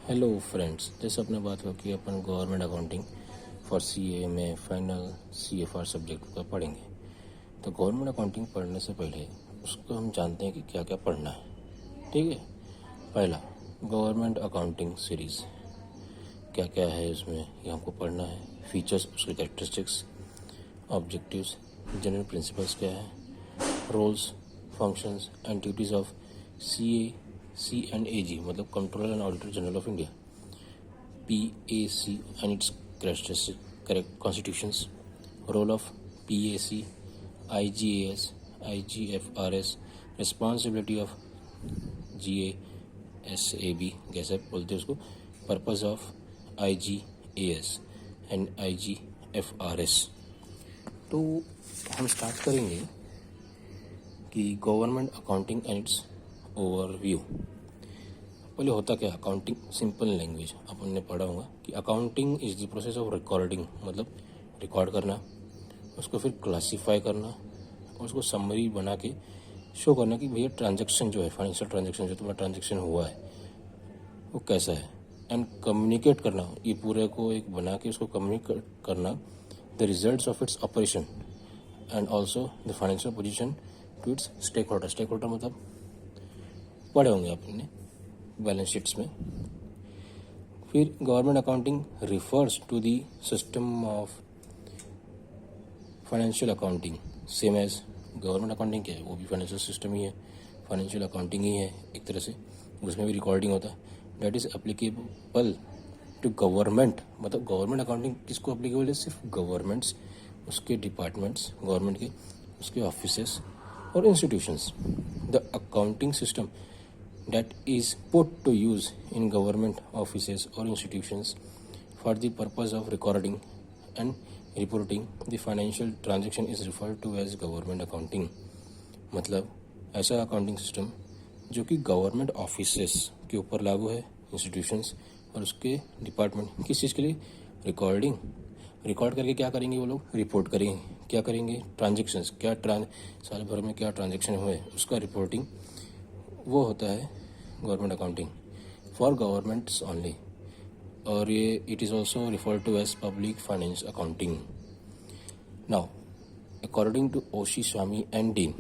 Hello friends, जैसे अपने बात हो कि अपन गवर्नमेंट अकाउंटिंग फॉर सीए में फाइनल सीएफआर सब्जेक्ट का पढ़ेंगे। तो गवर्नमेंट अकाउंटिंग पढ़ने से पहले उसको हम जानते हैं कि क्या क्या पढ़ना है। ठीक है, पहला गवर्नमेंट अकाउंटिंग सीरीज़ क्या क्या है उसमें ये हमको पढ़ना है। फीचर्स, उसके कैरेक्टरिस्टिक्स, ऑब्जेक्टिव्स, जनरल प्रिंसिपल्स क्या है, roles, functions and duties of CAC&AG मतलब controller and auditor general of India, PAC and its constitutions, role of PAC, IGAS, IGFRS, responsibility of GASAB, गैसअप बोलते हैं उसको, purpose of IGAS and IGFRS। तो हम start करेंगे कि government accounting and it's overview. पहले होता क्या, अकाउंटिंग सिंपल लैंग्वेज अपन ने पढ़ा होगा कि accounting is the process of recording, मतलब रिकॉर्ड करना, उसको फिर क्लासीफाई करना और उसको समरी बना के शो करना कि भैया ट्रांजैक्शन जो है, फाइनेंशियल ट्रांजैक्शन जो तुम्हारा ट्रांजैक्शन हुआ है वो कैसा है, एंड कम्युनिकेट करना, ये पूरे को एक बना के उसको कम्युनिकेट करना the results of its operation and also the financial position to its stakeholder. Stakeholder मतलब पढ़े होंगे आपने बैलेंस शीट्स में। फिर government accounting refers to the system of financial accounting, same as government accounting क्या है, वो भी फाइनेंशियल सिस्टम ही है, फाइनेंशियल अकाउंटिंग ही है एक तरह से, उसमें भी रिकॉर्डिंग होता है। That is applicable to government, मतलब गवर्नमेंट अकाउंटिंग किसको एप्लीकेबल है, सिर्फ गवर्नमेंट्स, उसके डिपार्टमेंट्स गवर्नमेंट के, उसके ऑफिसेस और institutions. The accounting system that is put to use in government offices or institutions for the purpose of recording and reporting the financial transaction is referred to as government accounting। मतलब ऐसा accounting system जो कि government offices के ऊपर लागू है, institutions और उसके डिपार्टमेंट, किस चीज़ के लिए, रिकॉर्ड करके क्या करेंगे वो लोग, रिपोर्ट करेंगे, क्या करेंगे, ट्रांजेक्शन्स, क्या साल भर में क्या ट्रांजेक्शन हुए उसका रिपोर्टिंग, वो होता है government accounting for governments only. और ये it is also referred to as public finance accounting. Now according to Oshi Swami and Dean,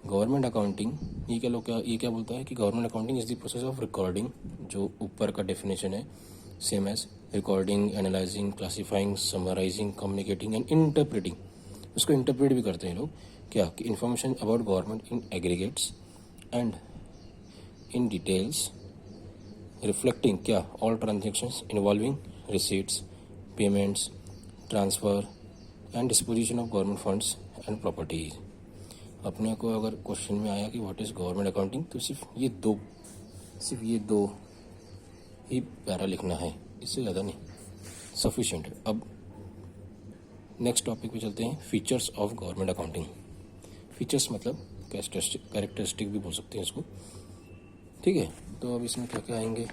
government accounting ये क्या बोलता है कि government accounting is the process of recording, जो ऊपर का डेफिनेशन है, same as recording, analysing, classifying, summarising, communicating and interpreting. उसको इंटरप्रेट भी करते हैं लोग, क्या कि information about government in aggregates and in details, reflecting क्या, all transactions involving receipts, payments, transfer and disposition of government funds and properties। अपने को अगर क्वेश्चन में आया कि व्हाट इज़ गवर्नमेंट अकाउंटिंग, तो सिर्फ ये दो ही पैरा लिखना है, इससे ज़्यादा नहीं, सफिशिएंट है। अब नेक्स्ट टॉपिक पे चलते हैं, features of government accounting. Features मतलब कैरेक्टरिस्टिक भी बोल सकते हैं इसको, ठीक है। तो अब इसमें क्या क्या आएंगे,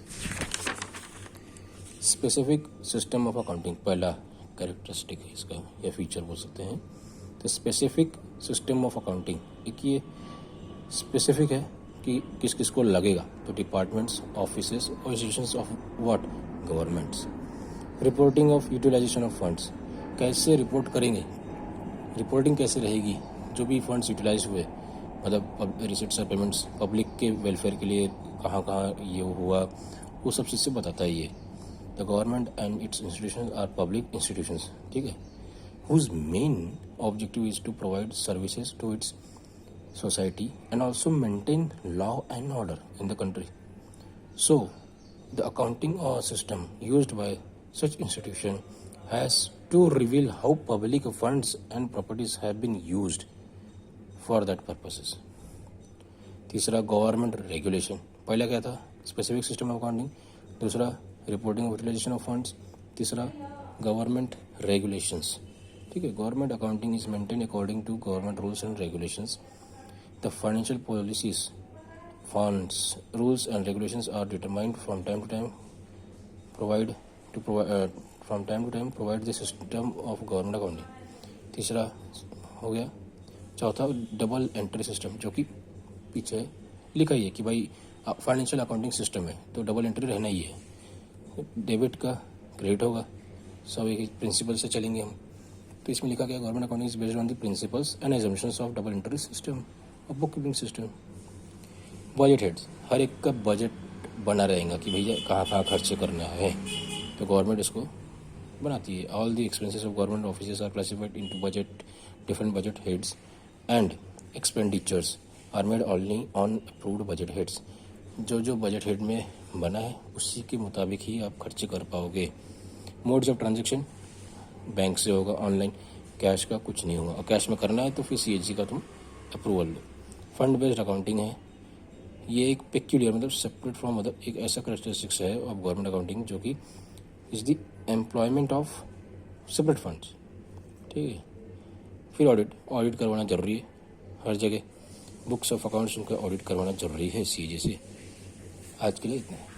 स्पेसिफिक सिस्टम ऑफ अकाउंटिंग पहला कैरेक्टरिस्टिक है इसका, या फीचर बोल सकते हैं। तो स्पेसिफिक सिस्टम ऑफ अकाउंटिंग, एक ये स्पेसिफिक है कि किस किस को लगेगा, तो डिपार्टमेंट्स, ऑफिसेस और institutions of what, governments. Reporting of utilisation of funds, कैसे रिपोर्ट करेंगे, रिपोर्टिंग कैसे रहेगी, जो भी फंड्स यूटिलाइज हुए, मतलब रिसिट्स और पेमेंट्स पब्लिक के वेलफेयर के लिए कहाँ कहाँ ये हुआ, वो सब चीज़ से बताता है ये। The government and its institutions are public institutions, ठीक है, whose main objective is to provide services to its society and also maintain law and order in the country. So the accounting system used by such institution has to reveal how public funds and properties have been used for that purposes। तीसरा government regulation, पहला क्या था, specific system of accounting, दूसरा reporting of utilisation of funds, तीसरा government regulations, ठीक है। Government accounting is maintain according to government rules and regulations. The financial policies, funds, rules and regulations are determined from time to time provide the system of government accounting. तीसरा हो गया, चौथा double entry system, जो कि पीछे लिखा ही है कि भाई फाइनेंशियल अकाउंटिंग सिस्टम है तो डबल एंट्री रहना ही है। डेबिट का क्रेडिट होगा, सब एक प्रिंसिपल से चलेंगे हम। तो इसमें लिखा गया government accounting is based on the principles and assumptions of double entry system और book keeping system. Budget heads, हर एक का बजट बना रहेगा कि भैया कहाँ कहाँ खर्चे करना है, तो गवर्नमेंट इसको बनाती है। All the expenses of government offices are classified into budget, different budget heads and expenditures are made only on approved budget heads. जो जो बजट हेड में बना है उसी के मुताबिक ही आप खर्चे कर पाओगे। मोड्स ऑफ ट्रांजेक्शन, बैंक से होगा, ऑनलाइन, कैश का कुछ नहीं होगा, और कैश में करना है तो फिर CAG का तुम अप्रूवल लो। फंड बेस्ड अकाउंटिंग है, ये एक पेक्यूलियर मतलब सेपरेट फ्रॉम अदर एक ऐसा करेक्टरिस्टिक्स है ऑफ गवर्नमेंट अकाउंटिंग जो कि is the employment of separate funds. ठीक है। फिर ऑडिट करवाना जरूरी है हर जगह, बुक्स ऑफ अकाउंट्स उनका ऑडिट करवाना जरूरी है CAG से। आज के लिए इतना है।